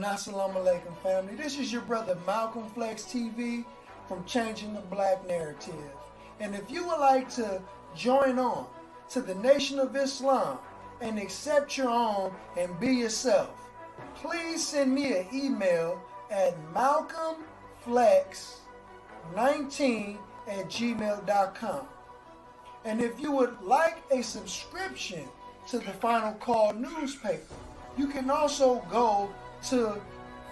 and assalamu alaikum, family. This is your brother Malcolm Flex TV from Changing the Black Narrative. And if you would like to join on to the Nation of Islam and accept your own and be yourself, please send me an email at malcolmflex19@gmail.com. And if you would like a subscription to the Final Call newspaper, you can also go to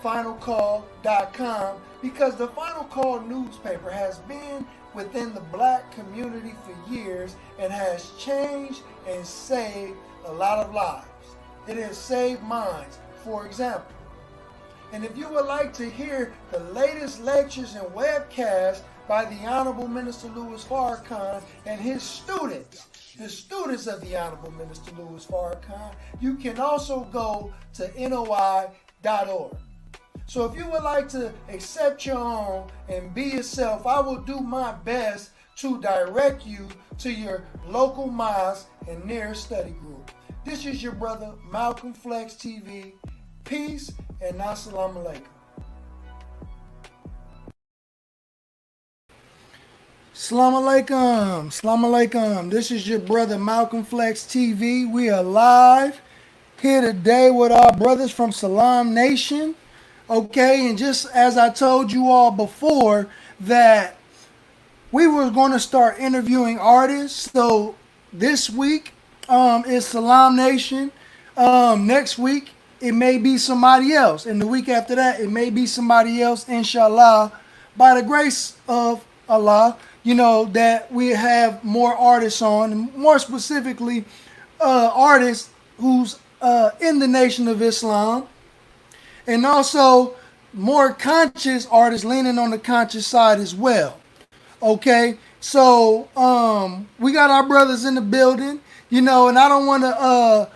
finalcall.com, because the Final Call newspaper has been within the black community for years and has changed and saved a lot of lives. It has saved minds, for example. And if you would like to hear the latest lectures and webcasts by the Honorable Minister Louis Farrakhan and his students, the students of the Honorable Minister Louis Farrakhan, you can also go to NOI.org. So if you would like to accept your own and be yourself, I will do my best to direct you to your local mosque and nearest study group. This is your brother Malcolm Flex TV. Peace and assalamu alaikum. Assalamu alaikum. Assalamu alaikum. This is your brother Malcolm Flex TV. We are live here today with our brothers from Salaam Nation. Okay, and just as I told you all before, that we were going to start interviewing artists. So this week is Salaam Nation. Next week it may be somebody else, and the week after that it may be somebody else, inshallah, by the grace of Allah. You know, that we have more artists on, and more specifically artists who's in the Nation of Islam, and also more conscious artists leaning on the conscious side as well. Okay, so we got our brothers in the building, you know, and I don't want to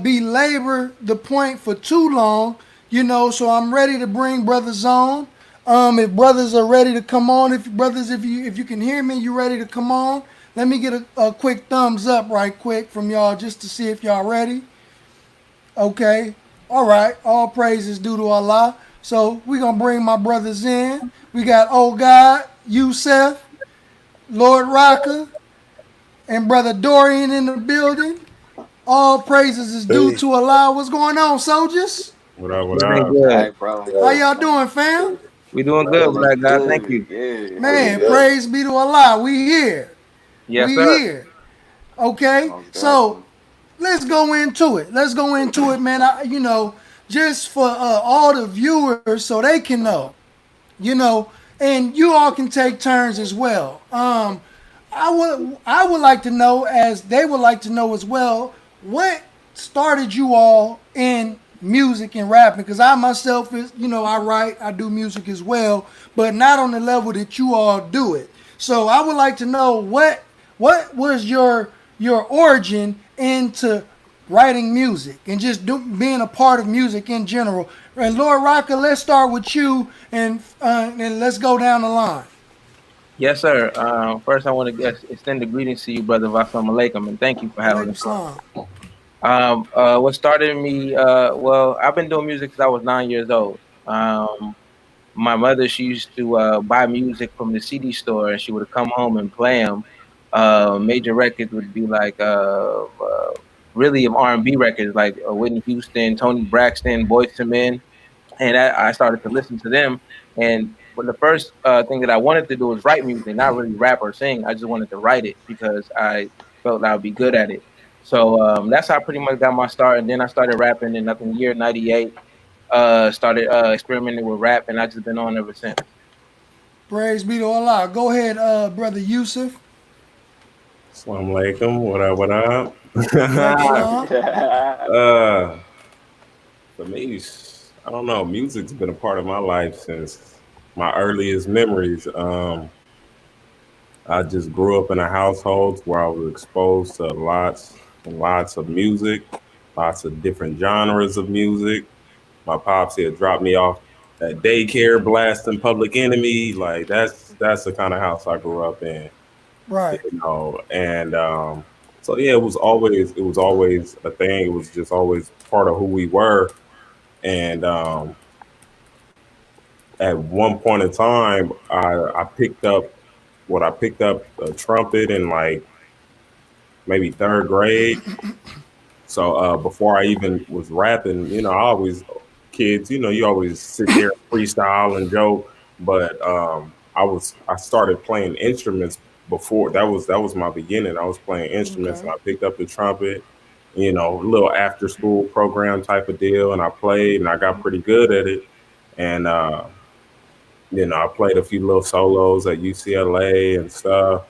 belabor the point for too long, you know, so I'm ready to bring brothers on. If brothers are ready to come on, if you can hear me, you ready to come on, let me get a quick thumbs up right quick from y'all just to see if y'all ready. Okay, all right, all praises due to Allah. So we're gonna bring my brothers in. We got old God, Yusef, Lord Rocker, and brother Dorian in the building. All praises is due to Allah. What's going on, soldiers? What up, what up? Good, bro. How y'all doing, fam? We doing good, black guy. Thank you. Yeah, Man, praise be to Allah. We here. Yes, we sir. here. Okay, so let's go into it. Let's go into it, man. You know, just for all the viewers, so they can know, you know, and you all can take turns as well. I would like to know, as they would like to know as well, what started you all in music and rapping? Because I myself is, you know, I write, I do music as well, but not on the level that you all do it. So I would like to know what was your origin into writing music and just being a part of music in general. And Lord Rocker, let's start with you, and let's go down the line. Yes, sir. First, I want to extend the greetings to you, brother. Assalamu alaikum, and thank you for having us. What started me? Well, I've been doing music since I was 9 years old. My mother, she used to buy music from the CD store, and she would come home and play them. Major records would be like really R&B records, like Whitney Houston, Tony Braxton, Boyz II Men, and I started to listen to them. And the first thing that I wanted to do was write music, not really rap or sing. I just wanted to write it because I felt I would be good at it. So that's how I pretty much got my start. And then I started rapping in the year '98. Started experimenting with rap, and I just been on ever since. Praise be to Allah. Go ahead, brother Yusuf. Assalamu alaikum. What up, what up? For me, I don't know. Music's been a part of my life since my earliest memories. I just grew up in a household where I was exposed to lots and lots of music, lots of different genres of music. My pops had dropped me off at daycare blasting Public Enemy. Like that's the kind of house I grew up in. Right. You know, and so yeah, it was always a thing. It was just always part of who we were. And at one point in time, I picked up I picked up a trumpet in like maybe third grade. So before I even was rapping, I always kids, you always sit there and freestyle and joke. But I started playing instruments before that was my beginning. I was playing instruments and Okay. I picked up the trumpet, a little after school program type of deal, and I played and I got pretty good at it. And I played a few little solos at UCLA and stuff.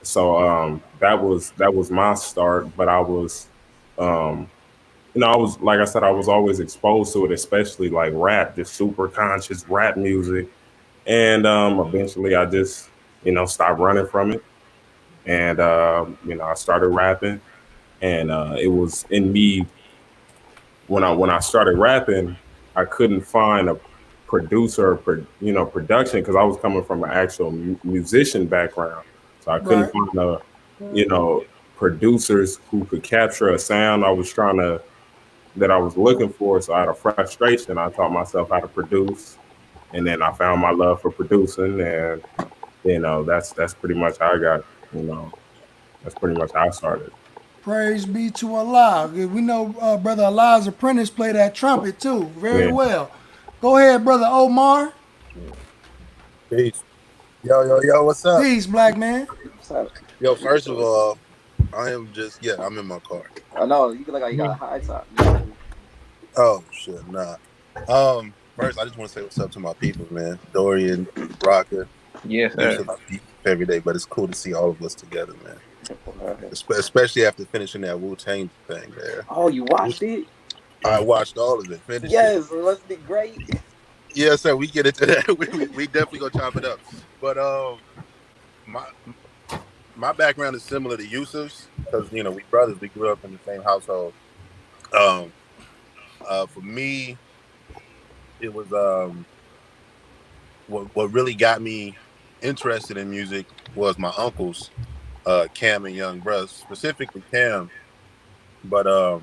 So that was my start, but um, I was like I said, I was always exposed to it, especially like rap, just super conscious rap music. And eventually I just, stopped running from it. And I started rapping. And it was in me when I started rapping, I couldn't find a producer or production because I was coming from an actual musician background. So I couldn't Right. find you know, producers who could capture a sound that I was looking for. So out of frustration, I taught myself how to produce, and then I found my love for producing, and that's pretty much how I got. You know, that's pretty much how I started. Praise be to Allah. We know Brother Allah's apprentice play that trumpet too very Yeah. well. Go ahead, Brother Omar. Peace. Yo, what's up? Peace, black man. So, Yo, first of all, I am just, yeah, I'm in my car. I know you look like you got a high top. You know? Oh, shit, nah. First, I just want to say what's up to my people, man. Dorian, Rocker, Yes, sir. usually every day, but it's cool to see all of us together, man. Especially after finishing that Wu-Tang thing, man. Oh, you watched it? I watched all of it, finished Yes, wasn't it great? it. Yeah, sir, we get into that. We definitely gonna chop it up. But my my background is similar to Yusuf's because we brothers. We grew up in the same household. Um, for me, it was what really got me interested in music was my uncles, Cam and Young Bruh, specifically Cam. But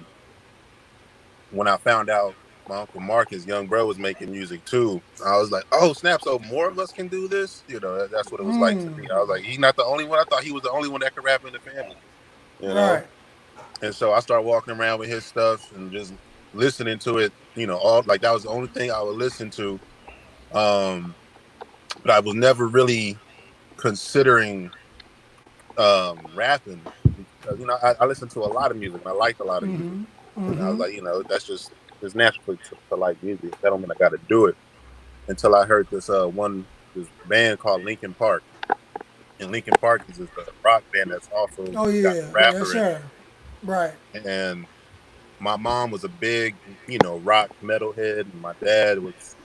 when I found out my uncle Marcus, Young Bro, was making music too, I was like, oh snap! So more of us can do this. That's what it was like to me. I was like, he's not the only one. I thought he was the only one that could rap in the family. Right. And so I started walking around with his stuff and just listening to it. All like that was the only thing I would listen to. But I was never really considering rapping because I listened to a lot of music and I liked a lot of music. And I was like, that's just it's natural to like music. That don't mean I got to do it. Until I heard this band called Linkin Park, and Linkin Park is a rock band that's also Oh yeah. got a rapper Yes, in sir. Right. it. And my mom was a big, rock metalhead, and my dad was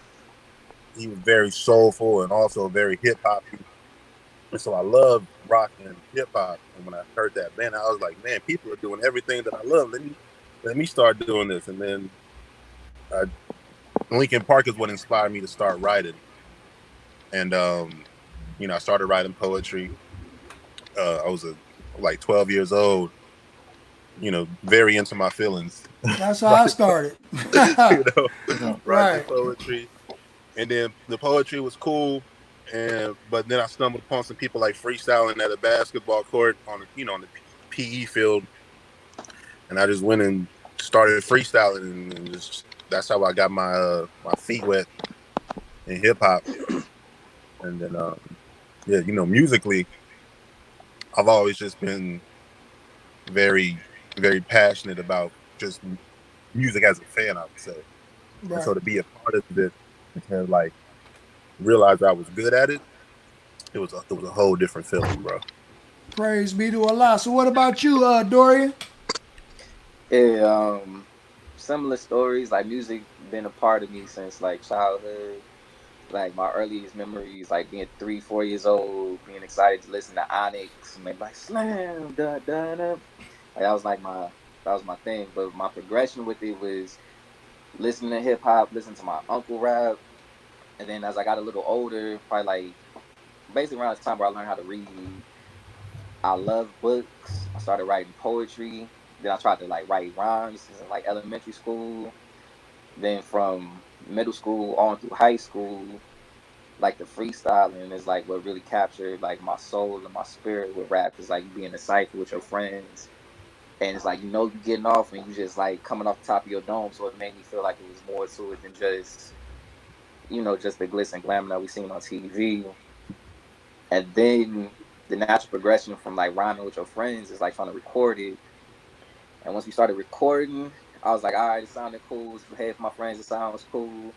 very soulful and also very hip hop. And so I loved rock and hip hop. And when I heard that band, I was like, man, people are doing everything that I love. Let me start doing this. And then Linkin Park is what inspired me to start writing. And I started writing poetry. I was like 12 years old. Very into my feelings. That's how I started. Writing poetry. And then the poetry was cool. But then I stumbled upon some people like freestyling at a basketball court on the PE field, and I just went and started freestyling, and just that's how I got my feet wet in hip hop. And then musically, I've always just been very, very passionate about just music as a fan, I would say. Right. And so to be a part of it and like realize I was good at it, it was a whole different feeling, bro. Praise be to Allah. So what about you, Dorian? Yeah, similar stories. Like music been a part of me since like childhood. Like my earliest memories, like being 3, 4 years old, being excited to listen to Onyx, and maybe like slam, da da da. Like that was my thing. But my progression with it was listening to hip hop, listening to my uncle rap, and then as I got a little older, probably like basically around this time where I learned how to read. I love books. I started writing poetry. Then I tried to like write rhymes in like elementary school. Then from middle school on through high school, like the freestyling is like what really captured like my soul and my spirit with rap. Cause like you be in a cypher with your friends, and it's like you getting off and you just like coming off the top of your dome. So it made me feel like it was more to it than just just the glitz and glamour that we seen on TV. And then the natural progression from like rhyming with your friends is like trying to record it. And once we started recording, I was like, all right, it sounded cool. Hey, for my friends, it sounds cool.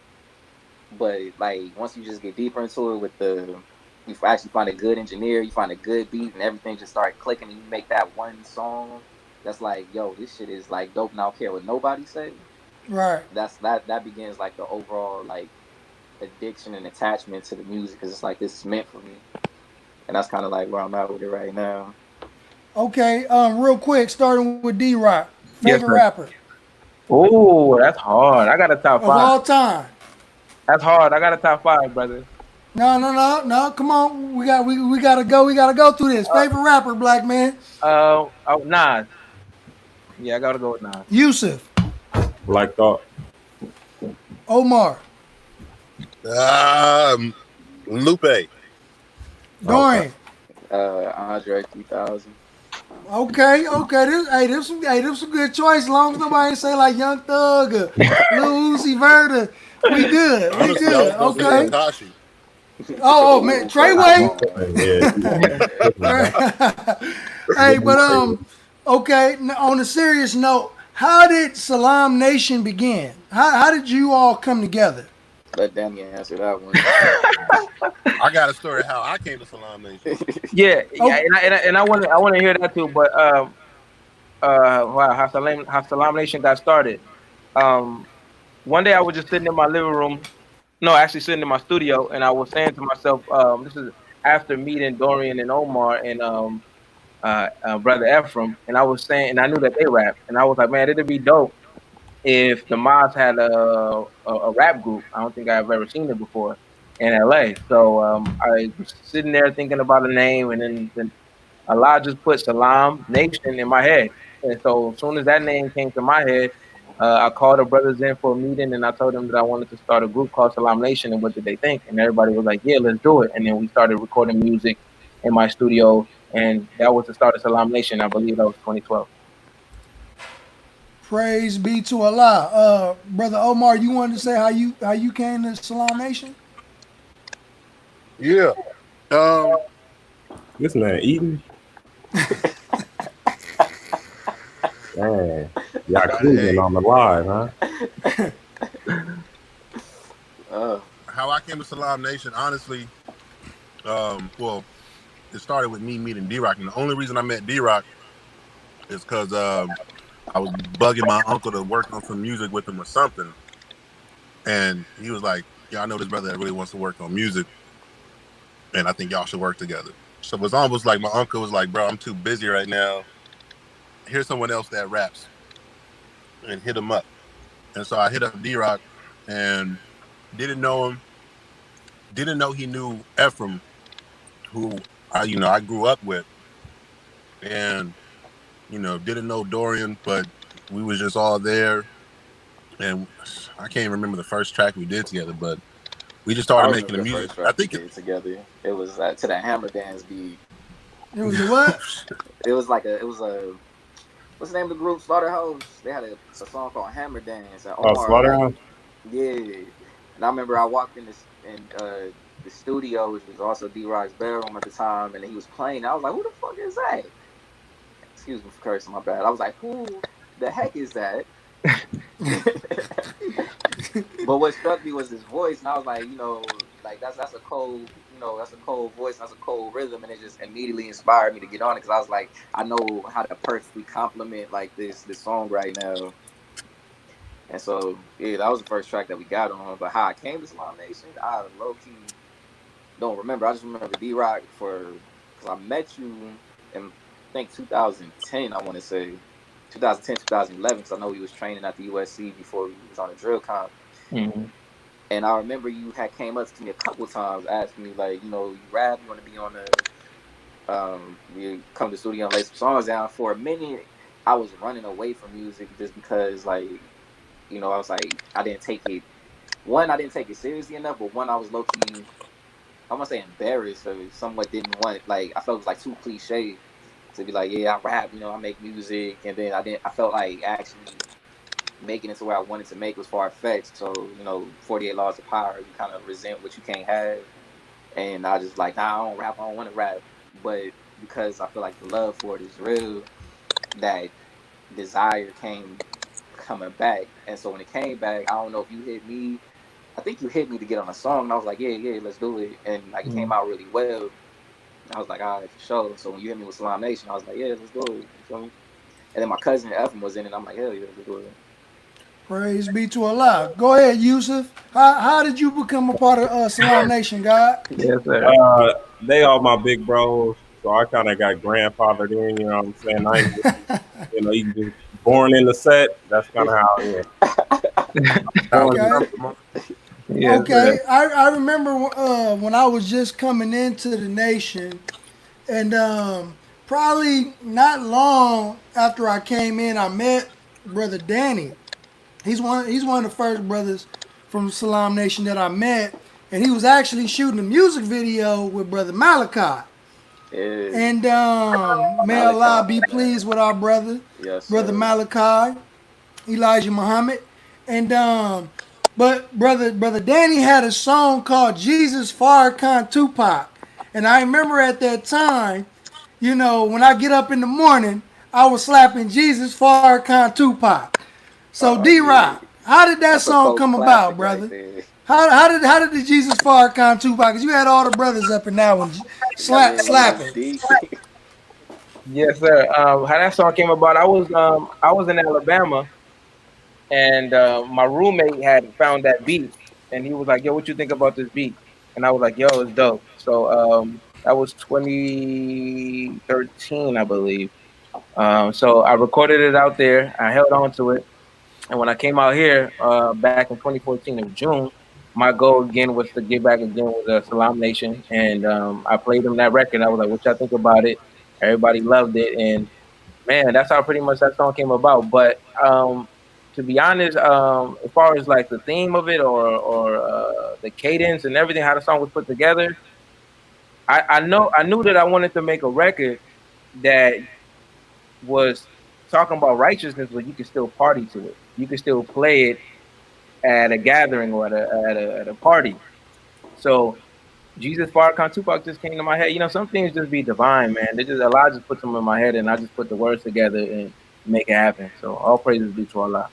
But like once you just get deeper into it you actually find a good engineer, you find a good beat, and everything just start clicking, and you make that one song that's like, yo, this shit is like dope, and I don't care what nobody say. Right. That begins like the overall like addiction and attachment to the music, because it's like this is meant for me, and that's kind of like where I'm at with it right now. Okay. Real quick, starting with D-Rock, Yes, favorite sir. rapper Oh, that's hard. I got a top of 5. all time. That's hard. I got a top 5, brother. No. Come on, we gotta go. We gotta go through this. Favorite rapper, black man. Nas. Yeah, I gotta go with Nas. Yusuf, Black Thought. Omar, Lupe. Okay. Dorian. Andre 3000. Okay. This some good choice. As long as nobody say like Young Thug or Lil Uzi Vert, we good. We Honestly, I good. was gonna say Okay. Takashi. Oh man, Treyway. Yeah. Hey, but okay. On a serious note, how did Salaam Nation begin? How did you all come together? Let Danny answer that one. I got a story how I came to Salaam Nation. Yeah, Oh, and I want to hear that too. But wow, how Salam Nation got started. Um, one day I was just sitting in my living room. No, actually sitting in my studio, and I was saying to myself, this is after meeting Dorian and Omar and brother Ephraim, and I was saying, and I knew that they rap, and I was like, man, it'd be dope if the Mods had a rap group. I don't think I've ever seen it before in LA. So I was sitting there thinking about a name, and then Allah just put Salaam Nation in my head. And so as soon as that name came to my head, I called the brothers in for a meeting, and I told them that I wanted to start a group called Salaam Nation, and what did they think? And everybody was like, yeah, let's do it. And then we started recording music in my studio, and that was the start of Salaam Nation. I believe that was 2012. praise be to Allah. Brother Omar, you wanted to say how you came to Salaam Nation? Yeah. This man eating. Dang. Y'all cruising on the live, huh? How I came to Salaam Nation, honestly, well, it started with me meeting D-Rock, and the only reason I met D-Rock is because I was bugging my uncle to work on some music with him or something, and he was like, "Yeah, I know this brother that really wants to work on music, and I think y'all should work together." So it was almost like my uncle was like, "Bro, I'm too busy right now. Here's someone else that raps," and hit him up. And so I hit up D-Rock, and didn't know him. Didn't know he knew Ephraim, who I grew up with, and didn't know Dorian, but we was just all there. And I can't remember the first track we did together, but we just I started making remember the the music. first track we did together. It was to the Hammer Dance beat. It was a what? It was what's the name of the group? Slaughterhouse. They had a song called Hammer Dance, and Oh, Omar Slaughterhouse? yeah. And I remember I walked in the studio, which was also D-Rock's bedroom at the time, and he was playing. I was like, who the fuck is that? Excuse me for cursing, my bad. I was like, who the heck is that? But what struck me was his voice, and I was like, like that's a cold, that's a cold voice, that's a cold rhythm, and it just immediately inspired me to get on it, because I was like, I know how to perfectly complement like this song right now. And so yeah, that was the first track that we got on. But how I came to Salaam Nation, I low key don't remember. I just remember D-Rock because I met you in I think 2010. I want to say 2010, 2011, because I know he was training at the USC before he was on a drill comp. Mm-hmm. And I remember you had came up to me a couple of times asking me like, you rap, you want to be on you come to the studio and lay some songs down. For a minute, I was running away from music just because like, I was like, I didn't take it seriously enough, but one, I was low key I want to say embarrassed or somewhat didn't want it. Like I felt it was like too cliche to be like, yeah, I rap, I make music, and then I didn't. I felt like actually making it to where I wanted to make was far fetched. So 48 Laws of Power, you kind of resent what you can't have, and I just like, nah, I don't rap, I don't want to rap, but because I feel like the love for it is real, that desire came coming back, and so when it came back, I don't know if you hit me. I think you hit me to get on a song, and I was like, yeah, yeah, let's do it, and like it came out really well. I was like, all right, for sure. So when you hit me with Salaam Nation, I was like, yeah, let's do it. You feel me? And then my cousin Ephraim was in it. I'm like, hell yeah, let's do it. Praise be to Allah. Go ahead, Yusuf. How did you become a part of Salaam Nation, God? Yes, sir. They are my big bros, so I kind of got grandfathered in. You know what I'm saying? I ain't, you just born in the set. That's kind of how. Okay. Yes, sir. Okay. I remember when I was just coming into the nation, and probably not long after I came in, I met Brother Danny. He's one of the first brothers from Salaam Nation that I met, and he was actually shooting a music video with Brother Malachi. Yeah, And may Allah Malachi, be pleased with our brother, yes Brother sir. Malachi, Elijah Muhammad. And but brother Danny had a song called Jesus Farrakhan Tupac. And I remember at that time, when I get up in the morning, I was slapping Jesus Farrakhan Tupac. So Oh D yeah, Rock, how did that that's a song cult come about, classic right brother? there. How did the Jesus Farrakhan Tupac? Because you had all the brothers up in that one Yeah, that's slapping. deep. Yes, sir. How that song came about? I was in Alabama, and my roommate had found that beat, and he was like, "Yo, what you think about this beat?" And I was like, "Yo, it's dope." So that was 2013, I believe. So I recorded it out there. I held on to it, and when I came out here back in 2014 in June, my goal again was to get back again with the Salam Nation, and I played them that record. I was like, "What y'all think about it?" Everybody loved it, and man, that's how pretty much that song came about. But to be honest, as far as like the theme of it or the cadence and everything, how the song was put together, I knew that I wanted to make a record that was talking about righteousness, but you could still party to it. You could still play it at a gathering or at a party. So Jesus Farrakhan Tupac just came to my head. Some things just be divine, man. They just Allah just puts them in my head, and I just put the words together and make it happen. So all praises be to Allah.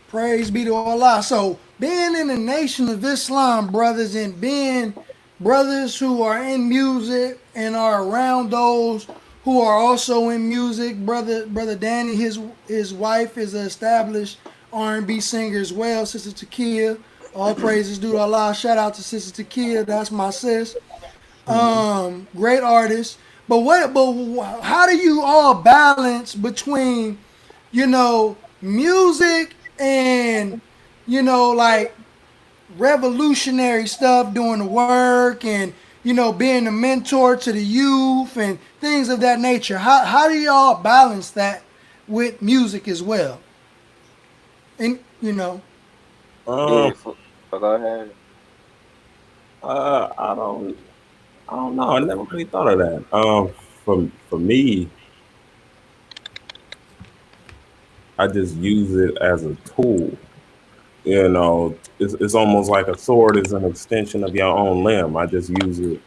Praise be to Allah. So, being in the Nation of Islam, brothers, and being brothers who are in music and are around those who are also in music, brother Danny, his wife is an established R&B singer as well, Sister Takia. All praises due to Allah. Shout out to Sister Takia. That's my sis. Great artist. But how do you all balance between music and like revolutionary stuff, doing the work, and being a mentor to the youth and things of that nature? How do y'all balance that with music as well? And Yeah, Um, go ahead. I don't know. I never really thought of that. For me, I just use it as a tool. It's almost like a sword is an extension of your own limb. I just use it,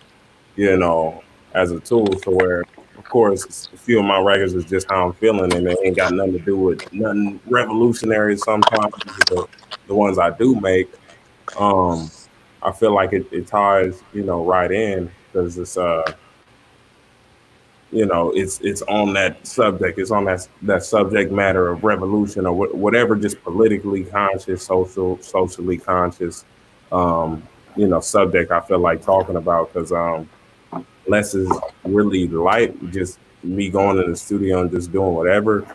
you know, as a tool. So where, of course, a few of my records is just how I'm feeling, and it ain't got nothing to do with nothing revolutionary. Sometimes the ones I do make, um, I feel like it ties, right in because it's on that subject. It's on that subject matter of revolution or whatever, just politically conscious, socially conscious, subject I feel like talking about because less is really light. Just me going in the studio and just doing whatever.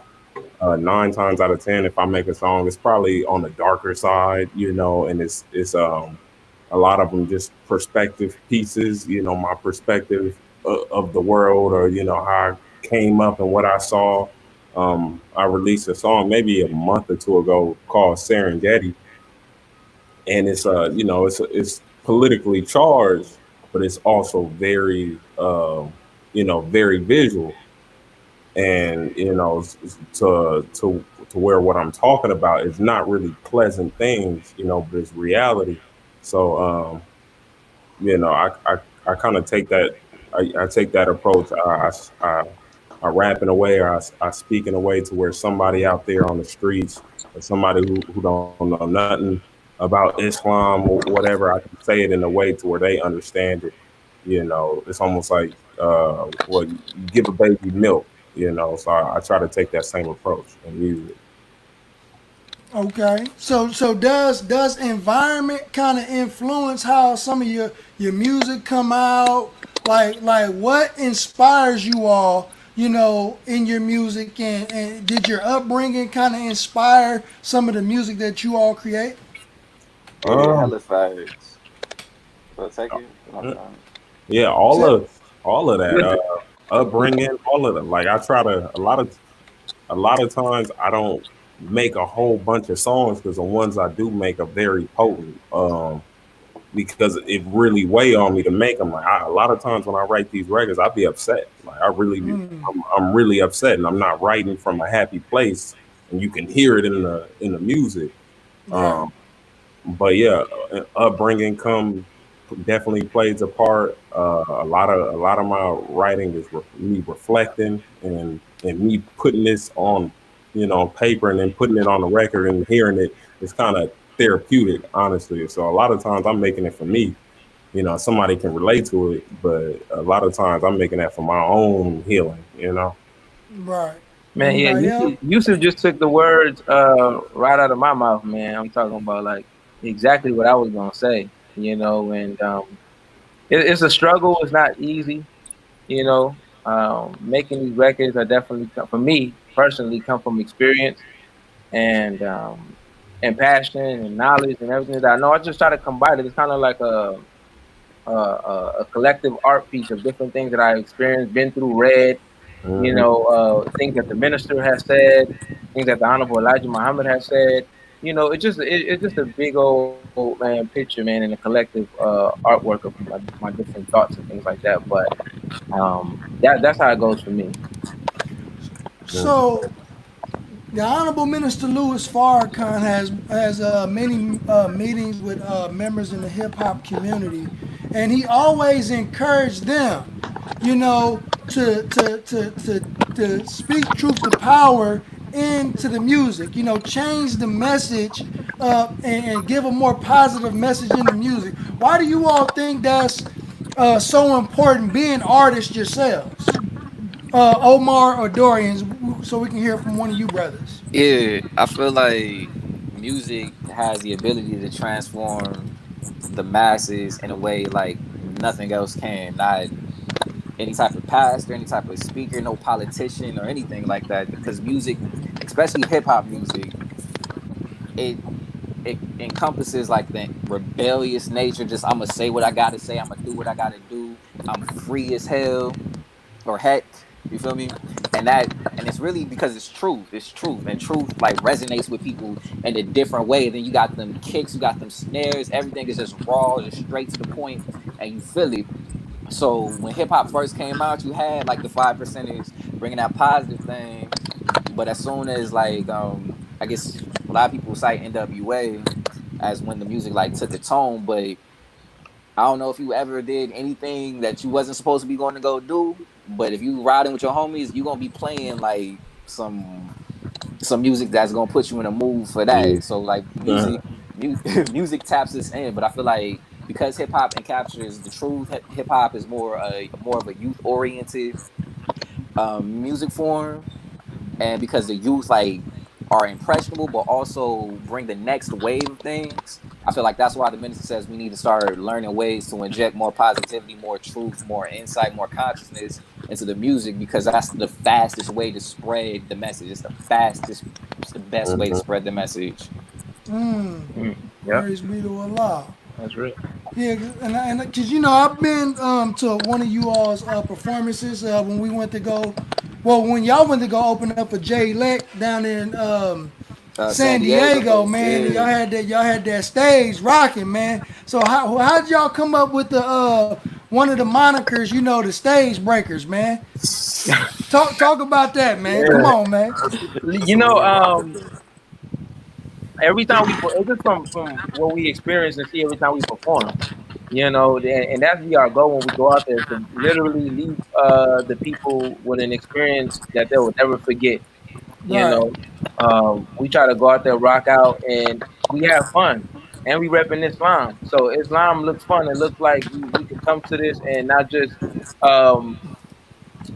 9 times out of 10, if I make a song, it's probably on the darker side, and it's a lot of them just perspective pieces, my perspective of the world, or how I came up and what I saw. I released a song maybe a month or two ago called Serengeti, and it's it's politically charged, but it's also very, very visual. And to where what I'm talking about is not really pleasant things, but it's reality. So I kind of take that. I take that approach. I rap in a way, or I speak in a way to where somebody out there on the streets, or somebody who don't know nothing about Islam or whatever, I can say it in a way to where they understand it. It's almost like you give a baby milk. So I try to take that same approach in music. Okay. So does environment kind of influence how some of your music come out? Like what inspires you all, in your music, and did your upbringing kind of inspire some of the music that you all create? Yeah, Um, hella facts. So take it. My bad. yeah, Say, all of that upbringing, all of that. Like I try to a lot of times I don't make a whole bunch of songs because the ones I do make are very potent. Because it really weigh on me to make them. Like a lot of times when I write these records, I be upset. Like I'm really upset, and I'm not writing from a happy place, and you can hear it in the music. right. Um, but yeah, upbringing come definitely plays a part. A lot of my writing is me reflecting and me putting this on, paper and then putting it on the record and hearing it is kind of therapeutic, honestly. So a lot of times I'm making it for me. Somebody can relate to it, but a lot of times I'm making that for my own healing. Right. Man, yeah, Anybody else? Yusuf just took the words right out of my mouth, man. I'm talking about like exactly what I was gonna say, and it's a struggle. It's not easy, you know. Making these records are definitely for me personally come from experience and passion and knowledge and everything that I know. I just try to combine it. It's kind of like a collective art piece of different things that I experienced, been through, read, Hmm. things that the minister has said, things that the Honorable Elijah Muhammad has said. It's just a big old man picture, man, and a collective artwork of my different thoughts and things like that. But that's how it goes for me. So the Honorable Minister Louis Farrakhan has many meetings with members in the hip hop community, and he always encouraged them, to speak truth to power into the music. Change the message, and give a more positive message in the music. Why do you all think that's so important, being artists yourselves? Omar or Dorian, so we can hear from one of you brothers. Yeah, I feel like music has the ability to transform the masses in a way like nothing else can. Not any type of pastor, any type of speaker, no politician or anything like that. Because music, especially hip hop music, it it encompasses like the rebellious nature. Just I'm gonna say what I gotta say. I'm gonna do what I gotta do. I'm free as hell or heck. You feel me? And it's really because it's truth. It's truth, and truth like resonates with people in a different way. Then you got them kicks, you got them snares. Everything is just raw, just straight to the point, and you feel it. So when hip hop first came out, you had like the 5% bringing that positive thing, but as soon as like I guess a lot of people cite NWA as when the music like took a tone, but I don't know if you ever did anything that you wasn't supposed to be going to go do, but if you riding with your homies, you gonna be playing like some music that's gonna put you in a mood for Yeah. that. So like Uh, music taps us in, but I feel like because hip hop encaptures the truth, hip hop is more of a youth oriented music form, and because the youth like are impressionable but also bring the next wave of things, I feel like that's why the minister says we need to start learning ways to inject more positivity, more truth, more insight, more consciousness into the music, because that's the fastest way to spread the message. It's the best way to mhm. spread the message. Yep, Praise be to Allah. that's real. Yeah, and because I've been to one of you all's performances when we went to go, well, when y'all went to go open up for Jay Leck down in San San Diego, Diego, man, and yeah. y'all had that stage rocking, man. So how did y'all come up with the one of the monikers, you know, the stage breakers, man. Talk about that, man. Come Yeah. on, man. That's You a know, little rough up there. every time it's just from what we experience and see every time we perform. You know, and that's be our goal when we go out there to literally leave the people with an experience that they will never forget. You Right. know, we try to go out there, rock out, and we have fun, and we repping Islam. So Islam looks fun. It looks like we can come to this and not just um,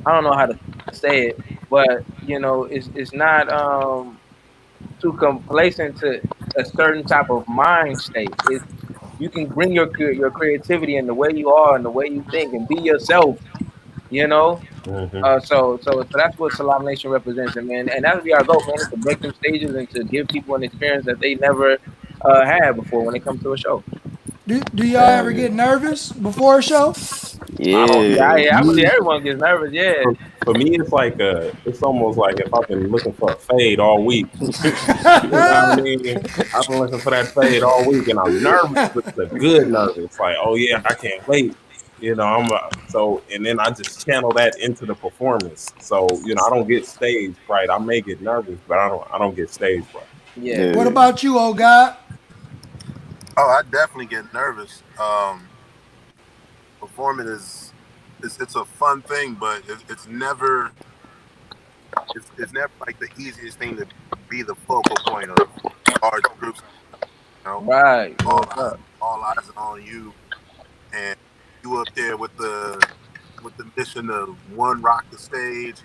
I don't know how to say it, but you know, it's not too complacent to a certain type of mind state. It's you can bring your creativity and the way you are and the way you think and be yourself. You know, Hmm. so that's what Salaam Nation represents, and man, and that'll be our goal, man, is to break them stages and to give people an experience that they never had before when they come to a show. Do y'all Hell ever yeah. get nervous before a show? I don't Yeah, know. Yeah. I believe everyone gets nervous. Yeah, For me, it's like it's almost like if I've been looking for a fade all week. You know what I mean? I've been looking for that fade all week, and I'm nervous, but it's a good nervous. Like, oh yeah, I can't wait. You know, and then I just channel that into the performance. So I don't get stage fright. I may get nervous, but I don't get stage fright. yeah, What Yeah. about you, old God? Oh, I definitely get nervous. Performing it's a fun thing, but it's never like the easiest thing to be the focal point of large groups. You know, right. all What's eyes up? all eyes are on you, and you up there with the mission of one, rock the stage,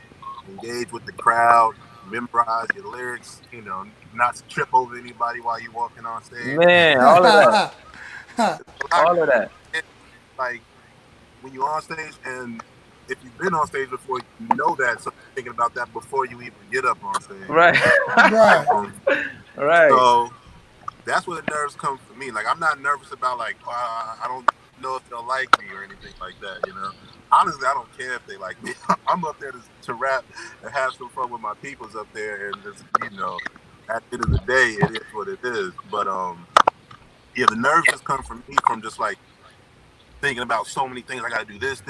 engage with the crowd, memorize your lyrics. Not to trip over anybody while you're walking on stage. Man, all of that, It's a lot. all of that. And, like when you're on stage, and if you've been on stage before, you know that. So you're thinking about that before you even get up on stage. Right, Right. right. So that's where the nerves come for me. Like I'm not nervous about like I don't know if they'll like me or anything like that. Honestly, I don't care if they like me. I'm up there to rap and have some fun with my peoples up there, and just at the end of the day, it is what it is. But yeah, the nerves just come from me from just like thinking about so many things. I got to do this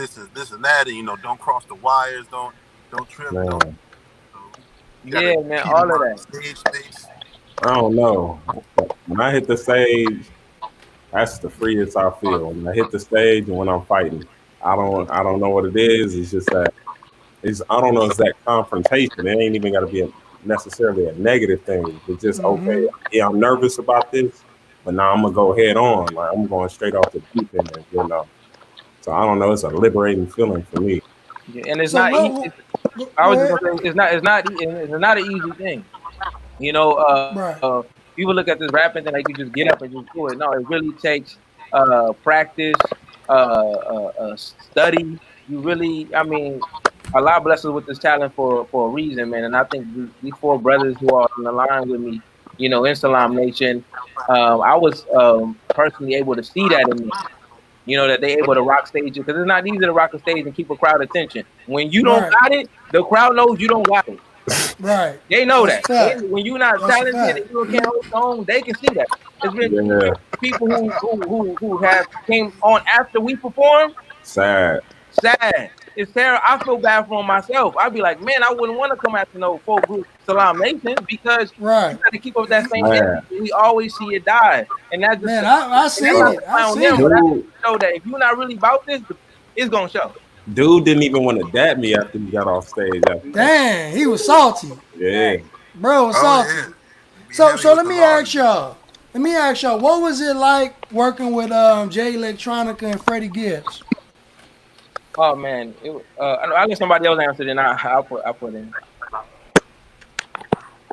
and that, and don't cross the wires, don't trip, don't. Man, You got to Yeah, man, keep in all of mind that. the stage space. I don't know. When I hit the stage, that's the freest I feel. When I hit the stage and when I'm fighting, I don't know what it is. It's just that I don't know. It's that confrontation. It ain't even got to be necessarily a negative thing. It's just okay. Yeah, I'm nervous about this, but now I'm gonna go head on. Like I'm going straight off the deep end. So I don't know. It's a liberating feeling for me. Yeah, and it's So not easy. I go was just ahead. gonna say it's not an easy thing. You know, Right. people look at this rapping thing like you just get up and just do it. No, it really takes practice, study. You really, I mean, Allah bless us with this talent for a reason, man. And I think these four brothers who are on the line with me, you know, in Salaam Nation, I was personally able to see that in them. You know, that they're able to rock stages because it's not easy to rock a stage and keep a crowd attention. When you don't Right. got it, the crowd knows you don't got it. Right. They know That's a that. fact. When you're not That's a talented and fact. you can't hold your own, they can see that. It's been Yeah, people who have came on after we performed. sad. Sad. It's terrible. I feel bad for myself. I'd be like, man, I wouldn't want to come after no full group Salam Nation because you Right. got to keep up that same Sad. energy. We always see it die, and that's just Man, and I that's seen not Bro, it. to I clown seen them, but it. that's dude, to show that if you're not really about this, it's gonna show. dude didn't even want to dap me after he got off stage after that. Dang, he was salty. Yeah. Dang. Bro was Oh salty. yeah, be So heavy with let the me volume. ask y'all. What was it like working with Jay Electronica and Freddie Gibbs? Oh man, I'll let somebody else answer. Then I'll put in.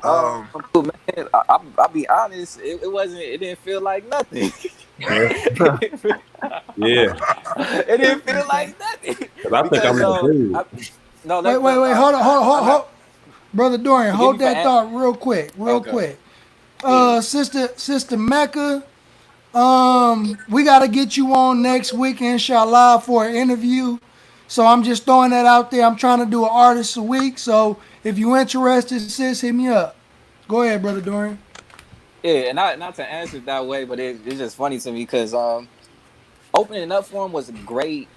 Um, Man, I'll be honest. It wasn't. It didn't feel like nothing. Yeah. Yeah. It didn't feel like nothing Because I think I'm because that dude. no, Wait, let, wait, let, wait. Hold on, I- Brother Dorian, forgive me hold for that thought real quick, real okay. quick. Yeah. Sister Mecca, we gotta get you on next week, inshallah, for an interview. So I'm just throwing that out there. I'm trying to do an artist a week. So if you interested, sis, hit me up. Go ahead, Brother Dorian. Yeah, and not to answer it that way, but it's just funny to me because opening up for him was great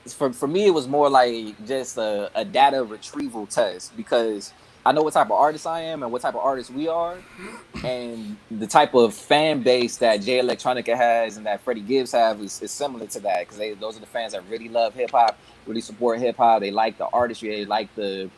for me, it was more like just a data retrieval test, because I know what type of artist I am and what type of artist we are, and the type of fan base that Jay Electronica has and that Freddie Gibbs have is similar to that, because those are the fans that really love hip hop, really support hip hop. They like the artistry, they like the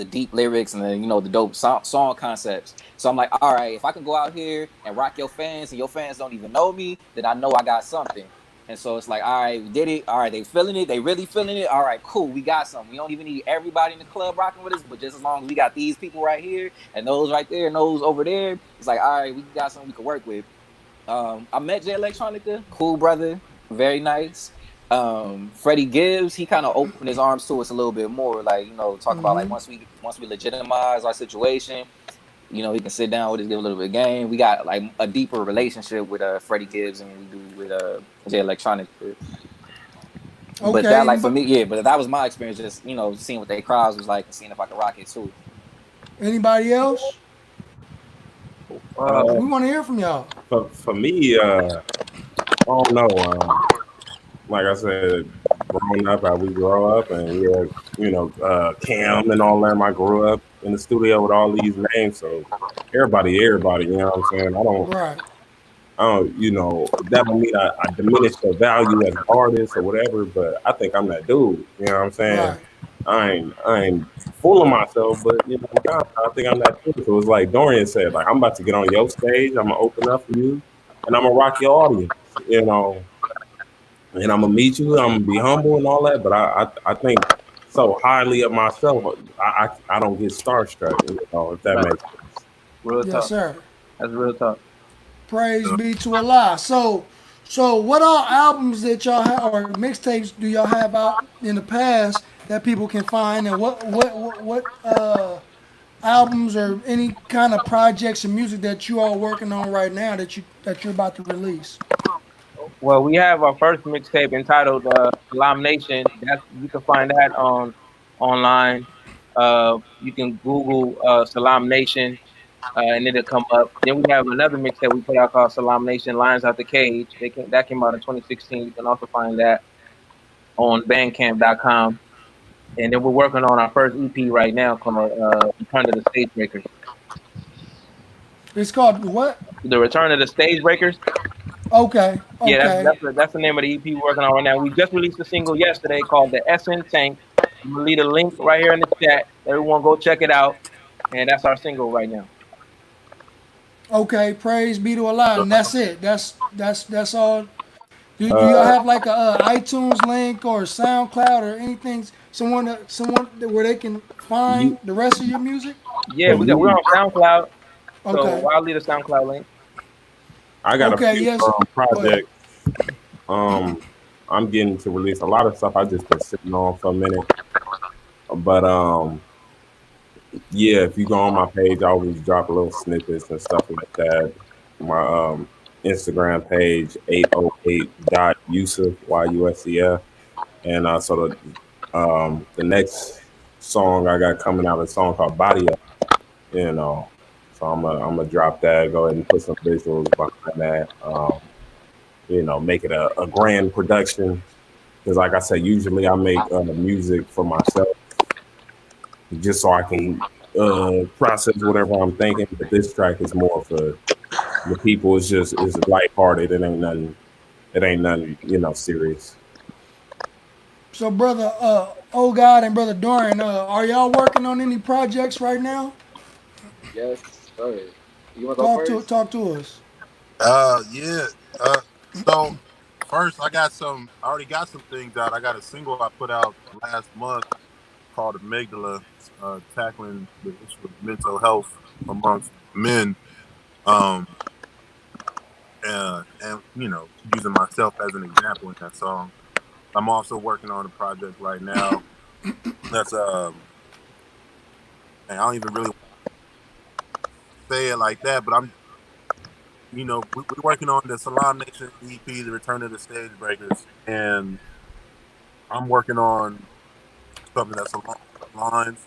deep lyrics and the dope song concepts. So I'm like, all right, if I can go out here and rock your fans and your fans don't even know me, then I know I got something. And so it's like, all right, we did it. All right, they feeling it. They really feeling it. All right, cool. We got something. We don't even need everybody in the club rocking with us, but just as long as we got these people right here and those right there and those over there, it's like, all right, we got something we can work with. I met Jay Electronica, cool brother, very nice. Freddie Gibbs, he kind of opened his arms to us a little bit more, like, talk about like once we legitimize our situation, he can sit down with us, give a little bit of game. We got like a deeper relationship with Freddie Gibbs than we do with Jay Electronica. Okay, but that, like, for me, yeah, but that was my experience, just seeing what their crowds was like and seeing if I could rock it too. Anybody else? We want to hear from y'all. For me, I don't know. Like I said, growing up, how we grow up, and we had, Cam and all them. I grew up in the studio with all these names, so everybody, you know what I'm saying? I don't, that don't mean I diminish the value as an artist or whatever, but I think I'm that dude, you know what I'm saying? Right. I ain't fooling myself, but I think I'm that dude. So it's like Dorian said, like, I'm about to get on your stage, I'm gonna open up for you, and I'm gonna rock your audience, and I'm gonna meet you. I'm gonna be humble and all that, but I think so highly of myself. I don't get starstruck, if that makes sense. Real yes, talk. Sir. That's real talk. Praise be to Allah. So what all albums that y'all have or mixtapes do y'all have out in the past that people can find, and what albums or any kind of projects or music that you are working on right now that you're about to release? Well, we have our first mixtape entitled Salaam Nation. You can find that online. You can Google Salaam Nation, and it'll come up. Then we have another mixtape we put out called Salaam Nation Lions Out the Cage. That came out in 2016. You can also find that on Bandcamp.com. And then we're working on our first EP right now called Return of the Stage Breakers. It's called what? The Return of the Stage Breakers. Okay. Yeah, that's the name of the EP we're working on right now. We just released a single yesterday called The Essence Tank. I'm gonna leave a link right here in the chat. Everyone go check it out. And that's our single right now. Okay, praise be to Allah, and that's it. That's all. Do y'all have like a iTunes link or SoundCloud or anything? Someone where they can find the rest of your music? Yeah, we're on SoundCloud. Okay. So I'll leave a SoundCloud link. I got a few projects. I'm getting to release a lot of stuff I just been sitting on for a minute. But yeah, if you go on my page, I always drop a little snippets and stuff like that. My Instagram page 808.Yusuf YUSEF, and so the next song I got coming out is a song called Body Up. So I'm gonna drop that. Go ahead and put some visuals behind that. Make it a grand production. Because like I said, usually I make music for myself, just so I can process whatever I'm thinking. But this track is more for the people. It's lighthearted. It ain't nothing, serious. So, brother, God and brother Dorian, are y'all working on any projects right now? Yes, sir. You want to go first? Talk to us. Yeah. So first, I already got some things out. I got a single I put out last month called Amygdala, tackling the issue of mental health amongst men. And using myself as an example in that song. I'm also working on a project right now that's and I don't even really say it like that, but we're working on the Salaam Nation EP, The Return of the Stage Breakers, and I'm working on something that's along those lines,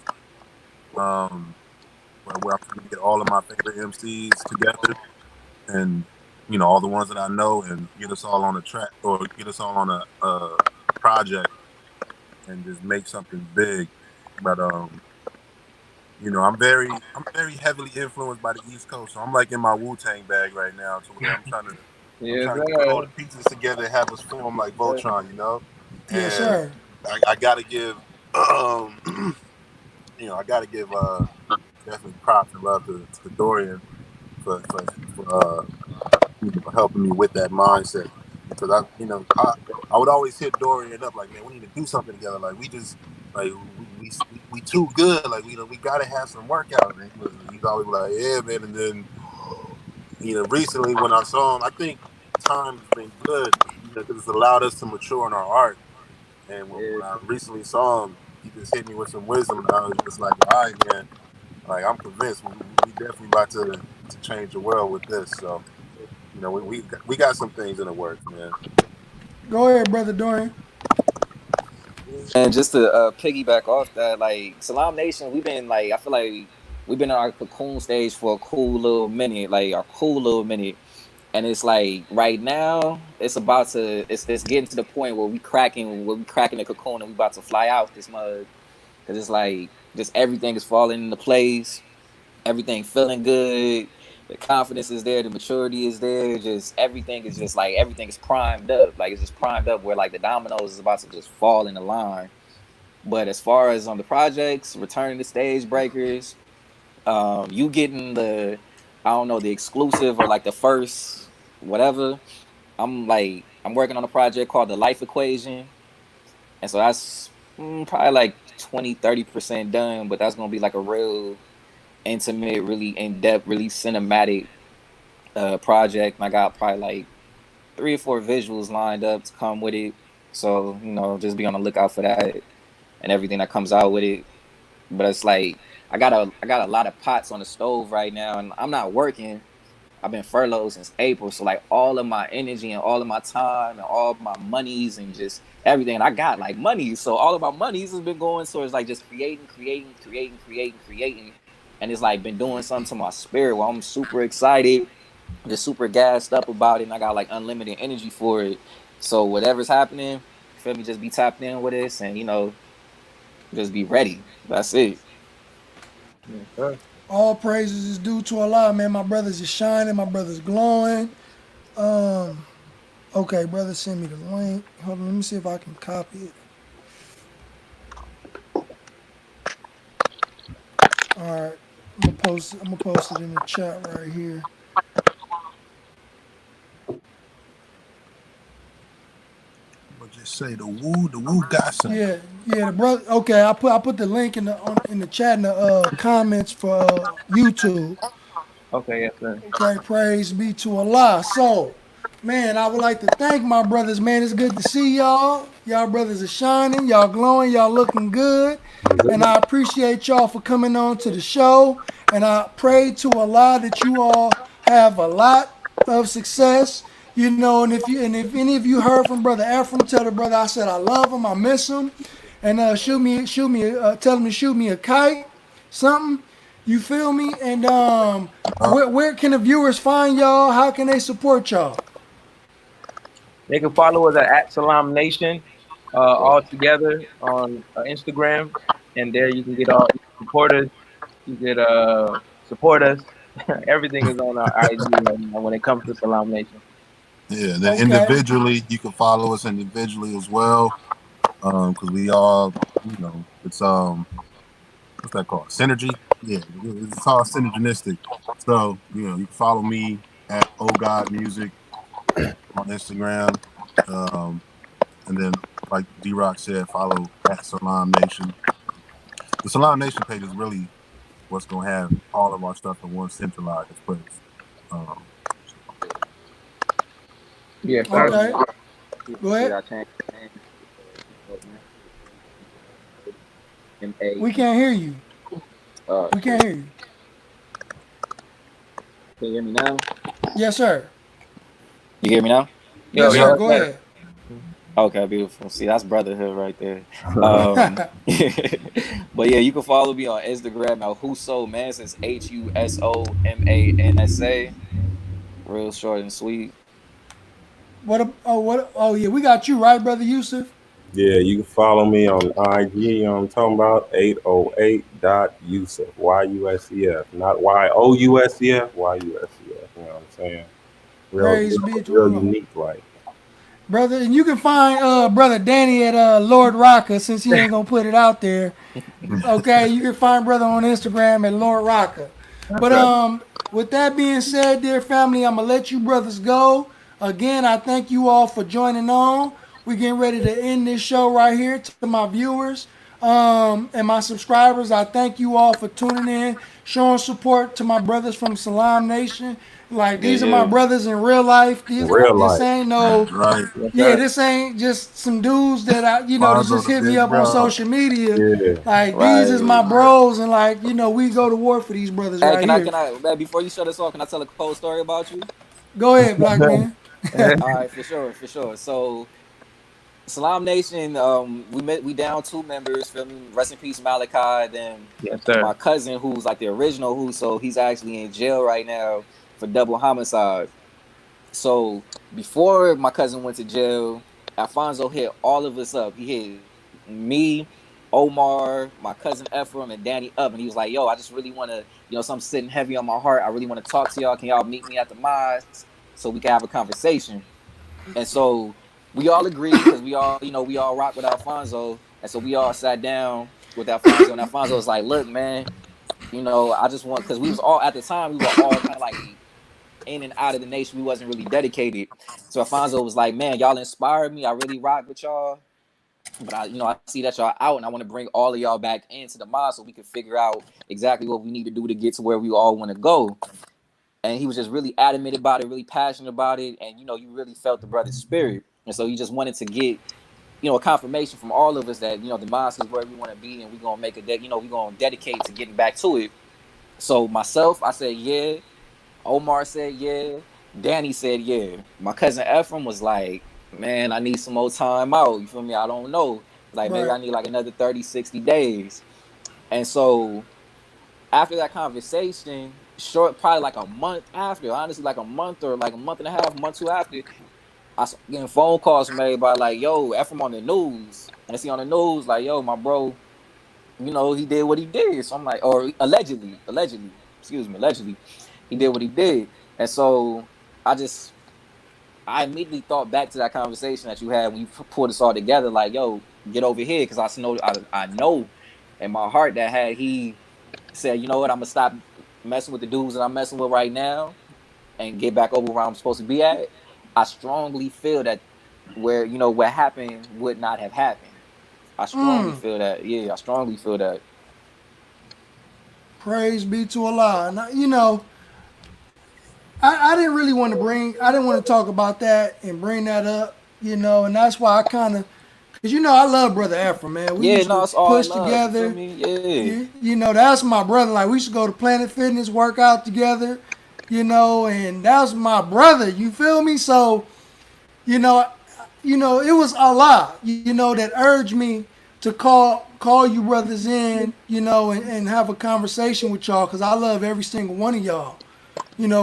where I'm trying to get all of my favorite MCs together, and all the ones that I know, and get us all on a track or get us all on a project. and just make something big. But I'm very heavily influenced by the East Coast, so I'm like in my Wu-Tang bag right now, to where I'm Yes, trying to put all sir. the pieces together and have us form like Voltron, Yes, and sir. I gotta give um I gotta give definitely props and love to Dorian for helping me with that mindset, because I would always hit Dorian up like, man, we need to do something together. Like we just like we too good. Like we gotta have some workout. And he's always like, yeah, man. And then recently when I saw him, I think time has been good, because it's allowed us to mature in our art. And when I recently saw him, he just hit me with some wisdom, and I was just like, all right, man. Like I'm convinced we definitely about to change the world with this. So we got some things in the works, man. Go ahead, brother Dorian. And just to piggyback off that, like Salaam Nation, we've been like, I feel like we've been in our cocoon stage for a cool little minute, and it's like right now it's about to it's getting to the point where we cracking the cocoon and we about to fly out this mug, because it's like just everything is falling into place, everything feeling good, the confidence is there, the maturity is there, just everything is just like everything is primed up, like it's just primed up where like the dominoes is about to just fall in the line. But as far as on the projects, returning to stage breakers, you getting the, I don't know, the exclusive or like the first whatever. I'm working on a project called the Life Equation, and so that's probably like 20-30% done. But that's gonna be like a real intimate, really in depth, really cinematic project. And I got probably like 3 or 4 visuals lined up to come with it. So just be on the lookout for that and everything that comes out with it. But it's like I got a lot of pots on the stove right now, and I'm not working. I've been furloughed since April, so like all of my energy and all of my time and all of my monies and just everything, and I got like money, so all of my monies has been going. So it's like just creating, and it's like been doing something to my spirit where I'm super excited, just super gassed up about it, and I got like unlimited energy for it. So whatever's happening, feel me, just be tapped in with this, and just be ready. That's it. Yes, sir. All praises is due to Allah, man. My brothers is shining. My brothers glowing. Um, okay, brother, send me the link. Hold on, let me see if I can copy it. All right, I'm gonna post it in the chat right here. But just say the woo got something. Yeah, the brother. Okay, I put the link in the chat in the comments for YouTube. Okay, yes, sir. Okay, praise be to Allah. So, man, I would like to thank my brothers, man. It's good to see y'all. Y'all brothers are shining, y'all glowing, y'all looking good. And I appreciate y'all for coming on to the show. And I pray to Allah that you all have a lot of success. And if any of you heard from Brother Ephraim, tell the brother I said I love him, I miss him. And tell him to shoot me a kite, something. You feel me? And where can the viewers find y'all? How can they support y'all? They can follow us at Salaam Nation, all together on Instagram, and there you can get all support us. You could support us. Everything is on our IG right now when it comes to Salaam Nation. Yeah, then Okay. individually, you can follow us individually as well, because we all, it's what's that called? Synergy. Yeah, it's all synergistic. So you can follow me at Oh God Music on Instagram, um, and then like D Rock said, follow at Salaam Nation. The Salaam Nation page is really what's gonna have all of our stuff in one centralized place. Um, Yes, sir. Okay. People Go see ahead. I changed the name. M-A. We can't hear you. We Can can't hear you. you hear me now? Yes, sir. You hear me now? Yo, Yes, yo, sir. yeah. that's Go better. ahead. Okay, beautiful. See, that's brotherhood right there. Um, but yeah, you can follow me on Instagram at Huso Mansons, HUSOMANSA. Real short and sweet. What? Oh, what? Oh, yeah. We got you right, brother Yusuf. Yeah, you can follow me on IG. I'm talking about 808.Yusuf. YUSEF. Not YOUSEF, YUSEF. You know what I'm saying? Real, Praise be real, to real Allah. unique, like. Brother, and you can find brother Danny at Lord Rocker since he ain't gonna put it out there. Okay, you can find brother on Instagram at Lord Rocker. That's But right. with that being said, dear family, I'm gonna let you brothers go. Again, I thank you all for joining on. We're getting ready to end this show right here. To my viewers and my subscribers, I thank you all for tuning in, showing support to my brothers from Salaam Nation. Like Yeah, these are my yeah. brothers in real life. Real This life. ain't no Right. Yes, yeah, sir. this ain't just some dudes that that Fonzo just the hit me big up on bro. social media. Yeah. Like these is Right. my bros, and like we go to war for these brothers Hey, right can I here. can I man, before you shut us off, can I tell a cold story about you? Go ahead, black man. All right, for sure, for sure. So Salam Nation, we down two members. Feel me? Rest in peace, Malachi. Then Yes, sir. my cousin, who's like the original, so he's actually in jail right now for double homicide. So before my cousin went to jail, Alfonso hit all of us up. He hit me, Omar, my cousin Ephraim, and Danny up, and he was like, "Yo, I just really want to, something sitting heavy on my heart. I really want to talk to y'all. Can y'all meet me at the mosque so we can have a conversation?" And so we all agreed because we all rock with Alfonso, and so we all sat down with Alfonso, and Alfonso was like, "Look, man, I just want because we was all at the time we were all kind of like in and out of the nation. We wasn't really dedicated. So Alfonso was like, man, y'all inspired me. I really rock with y'all. But I see that y'all out, and I want to bring all of y'all back into the mod so we can figure out exactly what we need to do to get to where we all want to go. And he was just really adamant about it, really passionate about it, and you really felt the brother's spirit. And so he just wanted to get a confirmation from all of us that the mosque is where we want to be, and we're gonna make we're gonna dedicate to getting back to it. So myself, I said yeah. Omar said yeah. Danny said yeah. My cousin Ephraim was like, man, I need some more time out. You feel me? I don't know. Like maybe Right. I need like another 30, 60 days. And so after that conversation, short probably like a month after, honestly, like a month or like a month and a half, month two after, I started getting phone calls from everybody like, yo, Ephraim on the news. And I see on the news, like, yo, my bro, he did what he did. So I'm like, or allegedly, excuse me, allegedly, he did what he did. And so I just, I immediately thought back to that conversation that you had when you pulled us all together, like, yo, get over here. Cause I know in my heart that had he said, you know what, I'm gonna stop messing with the dudes that I'm messing with right now and get back over where I'm supposed to be at. I strongly feel that what happened would not have happened. I strongly feel that. Yeah, I strongly feel that. Praise be to Allah. And I didn't really want to I didn't want to talk about that and bring that up, and that's why I kind of, because I love brother Ephraim, man. We Yeah, used no, to it's all push love. You feel together. me? Yeah. That's my brother. Like we used to go to Planet Fitness, work out together, and that's my brother. You feel me? So, you know, it was Allah, that urged me to call you brothers in, and have a conversation with y'all, because I love every single one of y'all,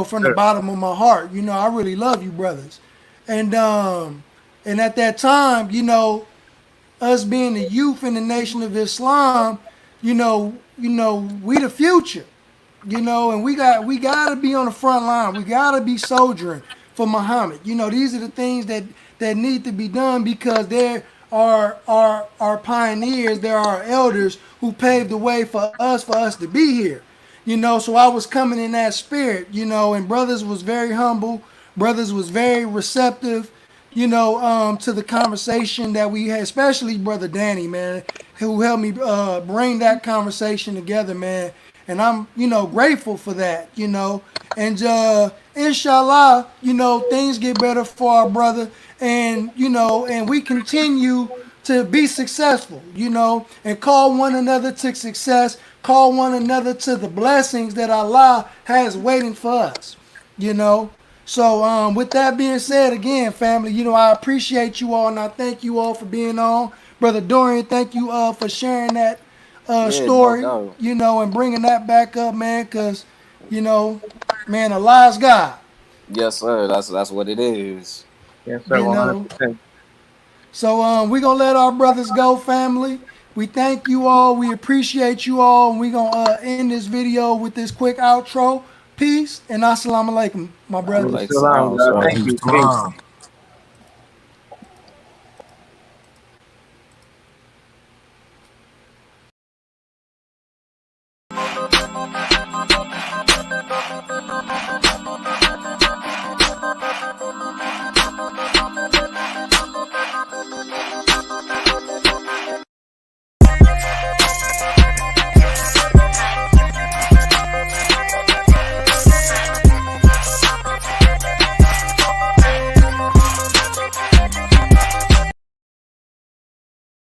from the Sure. bottom of my heart. I really love you brothers. And at that time, us being the youth in the Nation of Islam, we the future, and we gotta be on the front line. We gotta be soldiering for Muhammad. These are the things that need to be done, because there are our pioneers, there are our elders who paved the way for us to be here. So I was coming in that spirit, and brothers was very humble, brothers was very receptive, to the conversation that we had, especially brother Danny, man, who helped me bring that conversation together, man. And I'm, grateful for that, and inshallah, things get better for our brother, and and we continue to be successful, and call one another to success, call one another to the blessings that Allah has waiting for us, you know. So with that being said, again, family, I appreciate you all, and I thank you all for being on. Brother Dorian, thank you for sharing that Yeah, no story, doubt. and bringing that back up, man, because, man, Allah's God, Yes, sir. That's what it is. Yes, sir. you One hundred know. percent. So we're going to let our brothers go, family. We thank you all. We appreciate you all. And we're going to end this video with this quick outro. Peace and assalamu alaikum, my brothers. Salam, God. Thank you. Peace.